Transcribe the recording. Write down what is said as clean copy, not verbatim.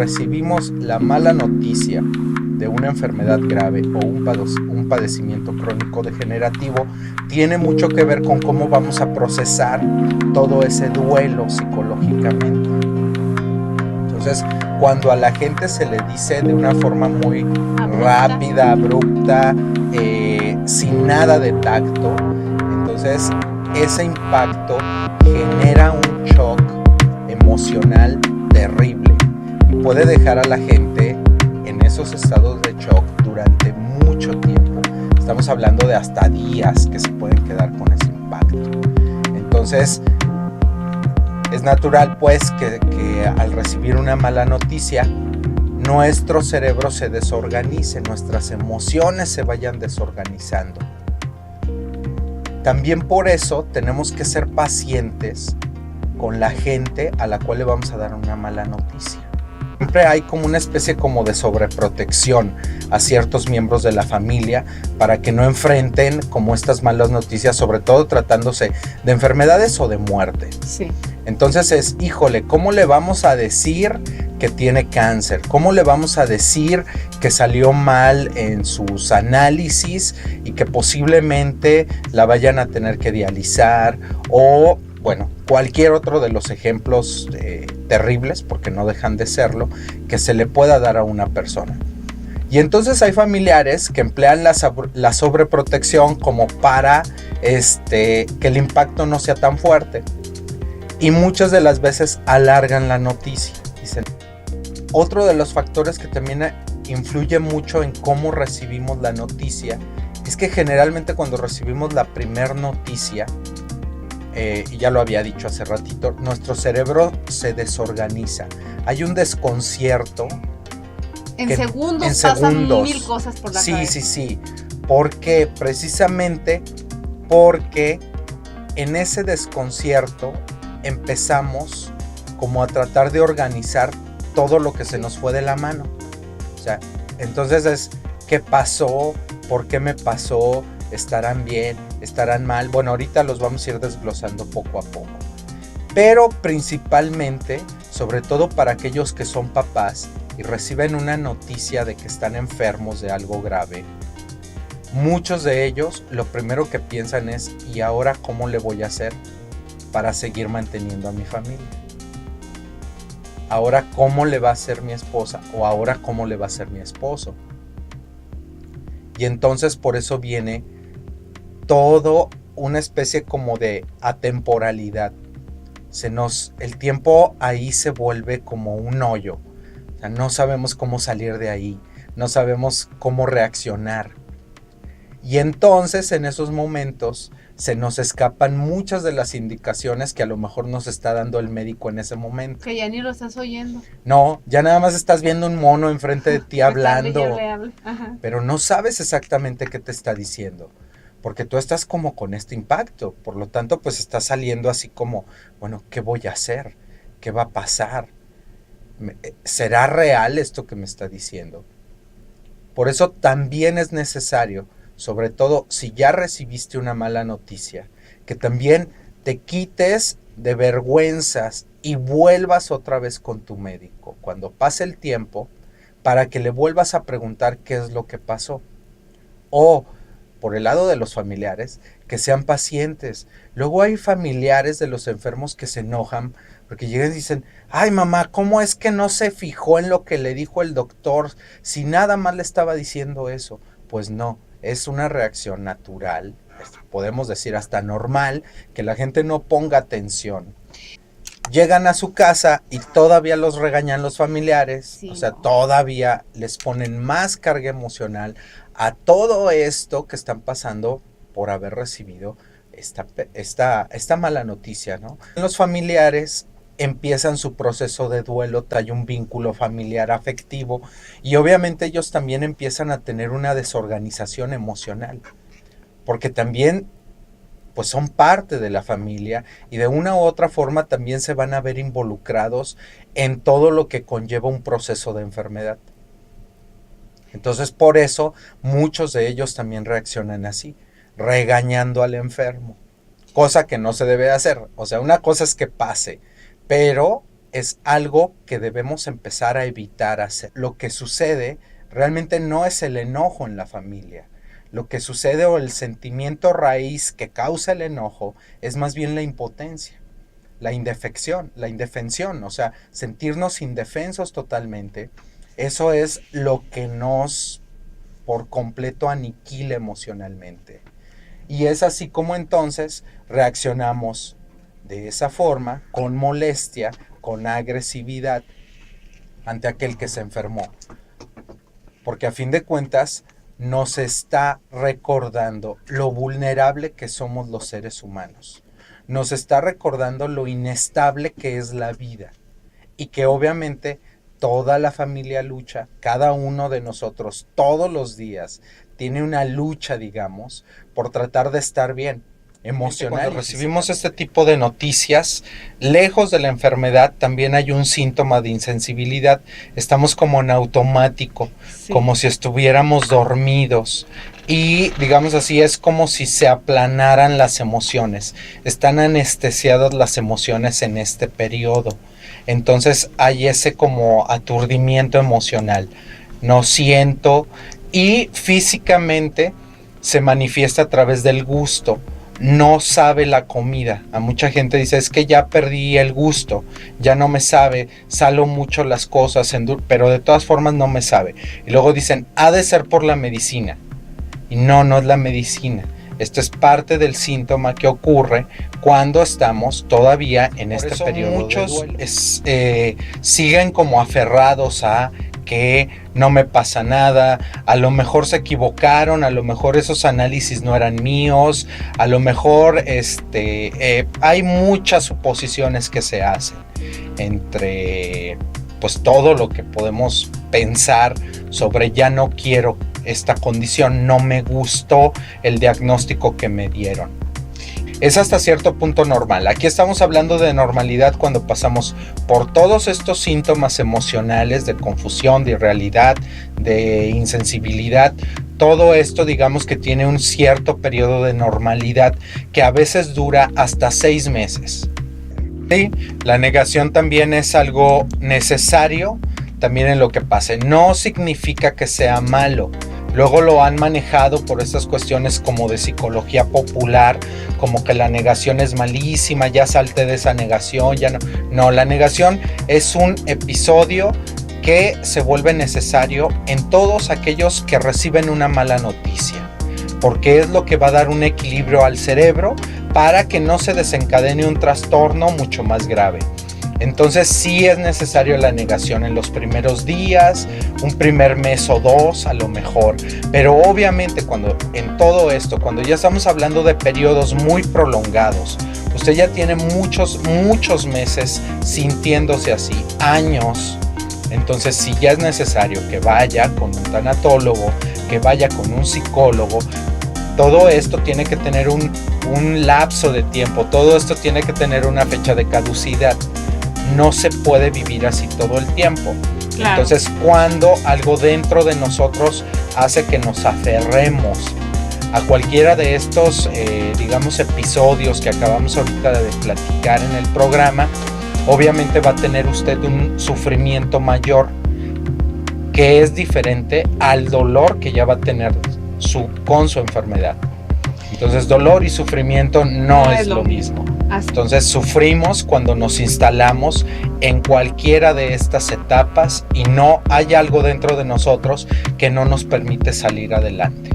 recibimos la mala noticia de una enfermedad grave o un padecimiento crónico degenerativo, tiene mucho que ver con cómo vamos a procesar todo ese duelo psicológicamente. Entonces, cuando a la gente se le dice de una forma muy rápida, abrupta, sin nada de tacto, entonces ese impacto genera un shock emocional terrible y puede dejar a la gente en esos estados de shock durante mucho tiempo. Estamos hablando de hasta días que se pueden quedar con ese impacto. Entonces, es natural pues que al recibir una mala noticia, nuestro cerebro se desorganice, nuestras emociones se vayan desorganizando. También por eso tenemos que ser pacientes con la gente a la cual le vamos a dar una mala noticia. Siempre hay como una especie como de sobreprotección a ciertos miembros de la familia para que no enfrenten como estas malas noticias, sobre todo tratándose de enfermedades o de muerte. Sí. Entonces es, híjole, ¿cómo le vamos a decir que tiene cáncer? ¿Cómo le vamos a decir que salió mal en sus análisis y que posiblemente la vayan a tener que dializar? O, bueno, cualquier otro de los ejemplos terribles, porque no dejan de serlo, que se le pueda dar a una persona. Y entonces hay familiares que emplean la sobreprotección como para que el impacto no sea tan fuerte. Y muchas de las veces alargan la noticia. Dicen. Otro de los factores que también influye mucho en cómo recibimos la noticia es que generalmente cuando recibimos la primer noticia, y ya lo había dicho hace ratito, nuestro cerebro se desorganiza. Hay un desconcierto. En segundos pasan mil cosas por la cabeza. Sí. ¿Por qué? Precisamente porque en ese desconcierto empezamos como a tratar de organizar todo lo que se nos fue de la mano. O sea, entonces es, ¿qué pasó? ¿Por qué me pasó? ¿Estarán bien? ¿Estarán mal? Bueno, ahorita los vamos a ir desglosando poco a poco. Pero principalmente, sobre todo para aquellos que son papás y reciben una noticia de que están enfermos de algo grave, muchos de ellos lo primero que piensan es, ¿y ahora cómo le voy a hacer para seguir manteniendo a mi familia? Ahora, ¿cómo le va a hacer mi esposa? O ahora, ¿cómo le va a hacer mi esposo? Y entonces por eso viene todo una especie como de atemporalidad. El tiempo ahí se vuelve como un hoyo. O sea, no sabemos cómo salir de ahí. No sabemos cómo reaccionar. Y entonces en esos momentos se nos escapan muchas de las indicaciones que a lo mejor nos está dando el médico en ese momento. Que ya ni lo estás oyendo. No, ya nada más estás viendo un mono enfrente de ti hablando, Ajá. pero no sabes exactamente qué te está diciendo, porque tú estás como con este impacto, por lo tanto pues estás saliendo así como, bueno, ¿qué voy a hacer? ¿Qué va a pasar? ¿Será real esto que me está diciendo? Por eso también es necesario, sobre todo si ya recibiste una mala noticia, que también te quites de vergüenzas y vuelvas otra vez con tu médico cuando pase el tiempo para que le vuelvas a preguntar qué es lo que pasó. O por el lado de los familiares, que sean pacientes. Luego hay familiares de los enfermos que se enojan porque llegan y dicen, ay mamá, ¿cómo es que no se fijó en lo que le dijo el doctor si nada más le estaba diciendo eso? Pues no. Es una reacción natural, podemos decir hasta normal, que la gente no ponga atención. Llegan a su casa y todavía los regañan los familiares, sí, o sea, todavía les ponen más carga emocional a todo esto que están pasando por haber recibido esta mala noticia, ¿no? Los familiares empiezan su proceso de duelo, trae un vínculo familiar afectivo y obviamente ellos también empiezan a tener una desorganización emocional, porque también pues son parte de la familia y de una u otra forma también se van a ver involucrados en todo lo que conlleva un proceso de enfermedad. Entonces por eso muchos de ellos también reaccionan así, regañando al enfermo, cosa que no se debe hacer. O sea, una cosa es que pase, pero es algo que debemos empezar a evitar hacer. Lo que sucede realmente no es el enojo en la familia. Lo que sucede o el sentimiento raíz que causa el enojo es más bien la impotencia, la indefensión, o sea, sentirnos indefensos totalmente. Eso es lo que nos por completo aniquila emocionalmente. Y es así como entonces reaccionamos de esa forma, con molestia, con agresividad ante aquel que se enfermó. Porque a fin de cuentas nos está recordando lo vulnerable que somos los seres humanos. Nos está recordando lo inestable que es la vida y que obviamente toda la familia lucha, cada uno de nosotros todos los días tiene una lucha, digamos, por tratar de estar bien, emocional. Cuando recibimos este tipo de noticias, lejos de la enfermedad también hay un síntoma de insensibilidad. Estamos como en automático, sí, como si estuviéramos dormidos. Y digamos así, es como si se aplanaran las emociones. Están anestesiadas las emociones en este periodo. Entonces hay ese como aturdimiento emocional. No siento, y físicamente se manifiesta a través del gusto. No sabe la comida. A mucha gente dice, es que ya perdí el gusto, ya no me sabe, salo mucho las cosas, pero de todas formas no me sabe. Y luego dicen, ha de ser por la medicina. Y no es la medicina. Esto es parte del síntoma que ocurre cuando estamos todavía en este periodo. Muchos siguen como aferrados a que no me pasa nada, a lo mejor se equivocaron, a lo mejor esos análisis no eran míos, a lo mejor hay muchas suposiciones que se hacen entre pues todo lo que podemos pensar sobre ya no quiero esta condición, no me gustó el diagnóstico que me dieron. Es hasta cierto punto normal. Aquí estamos hablando de normalidad cuando pasamos por todos estos síntomas emocionales de confusión, de irrealidad, de insensibilidad. Todo esto, digamos que tiene un cierto periodo de normalidad que a veces dura hasta 6 meses. Sí, la negación también es algo necesario también en lo que pase. No significa que sea malo. Luego lo han manejado por estas cuestiones como de psicología popular, como que la negación es malísima, ya salte de esa negación, ya no. No, la negación es un episodio que se vuelve necesario en todos aquellos que reciben una mala noticia, porque es lo que va a dar un equilibrio al cerebro para que no se desencadene un trastorno mucho más grave. Entonces sí es necesario la negación en los primeros días, un primer mes o 2 a lo mejor, pero obviamente cuando en todo esto, cuando ya estamos hablando de periodos muy prolongados, usted ya tiene muchos meses sintiéndose así, años, entonces sí ya es necesario que vaya con un tanatólogo, que vaya con un psicólogo. Todo esto tiene que tener un lapso de tiempo, todo esto tiene que tener una fecha de caducidad. No se puede vivir así todo el tiempo. Claro. Entonces, cuando algo dentro de nosotros hace que nos aferremos a cualquiera de estos, digamos, episodios que acabamos ahorita de platicar en el programa, obviamente va a tener usted un sufrimiento mayor que es diferente al dolor que ya va a tener con su enfermedad. Entonces, dolor y sufrimiento no es lo mismo. Entonces, sufrimos cuando nos instalamos en cualquiera de estas etapas y no hay algo dentro de nosotros que no nos permite salir adelante.